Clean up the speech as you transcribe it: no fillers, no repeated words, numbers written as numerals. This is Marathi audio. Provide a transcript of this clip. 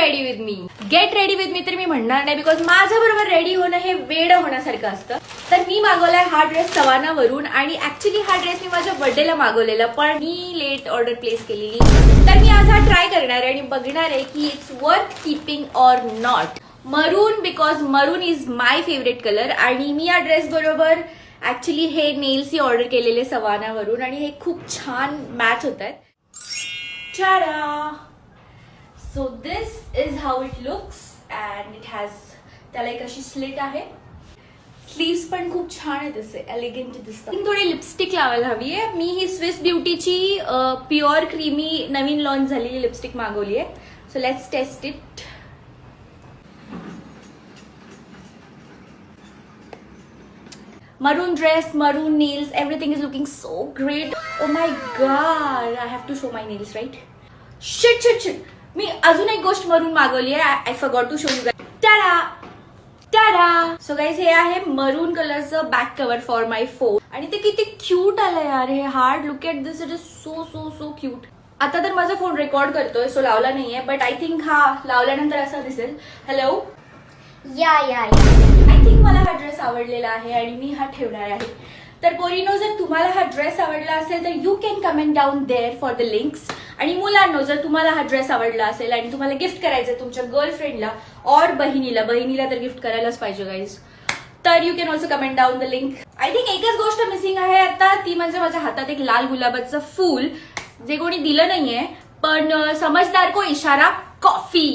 Ready with me. Get ready with me तर मी म्हणणार नाही, बिकॉज माझ्या बरोबर रेडी होणं हे वेड होण्यासारखं असतं. तर मी मागवलाय हा ड्रेस सवानावरून, आणि ऍक्च्युली हा ड्रेस मी माझ्या बर्थडेला मागवलेला, पण मी लेट ऑर्डर प्लेस केलेली. तर मी आज हा ट्राय करणार आहे आणि बघणार आहे की it's worth keeping or not. मरून, बिकॉज मरून इज माय फेवरेट कलर. आणि मी या ड्रेस बरोबर ऍक्च्युली हे नेल्स ऑर्डर केलेले सवानावरून, आणि हे खूप छान मॅच होत आहेत. So this is how it looks and it has त्याला एक अशी स्लिट आहे. स्लीव्स पण खूप छान आहेत, असे एलिगंट दिसतात. थोडी लिपस्टिक लावायला हवी आहे. मी ही स्विस ब्युटीची प्युअर क्रीमी नवीन लॉन्च झालेली लिपस्टिक मागवली आहे. So let's test it. Maroon dress, maroon nails, everything is looking so great. Oh my god, I have to show my nails, right? Shit. मी अजून एक गोष्ट मरून मागवली आहे. I forgot to show you guys. tada! So guys, हे आहे मरून कलरचं back cover for my phone, आणि ते किती क्यूट आलं यार. हे hard, look at this, it is so cute. आता तर माझा फोन रेकॉर्ड करतोय, सो लावला नाहीये, बट आय थिंक हा लावल्यानंतर असा दिसेल. हॅलो, या आय थिंक मला हा ड्रेस आवडलेला आहे आणि मी हा ठेवणार आहे. तर पोरीनो, जर तुम्हाला हा ड्रेस आवडला असेल तर you can comment down there for the links. आणि मुलांनो, जर तुम्हाला हा ड्रेस आवडला असेल आणि तुम्हाला गिफ्ट करायचं तुमच्या गर्लफ्रेंडला और बहिणीला तर गिफ्ट करायलाच पाहिजे गाईज, तर you can also comment down the link. I think एकच गोष्ट मिसिंग आहे आता, ती म्हणजे माझ्या हातात एक लाल गुलाबाचं फूल, जे कोणी दिलं नाहीये, पण समजदार को इशारा कॉफी.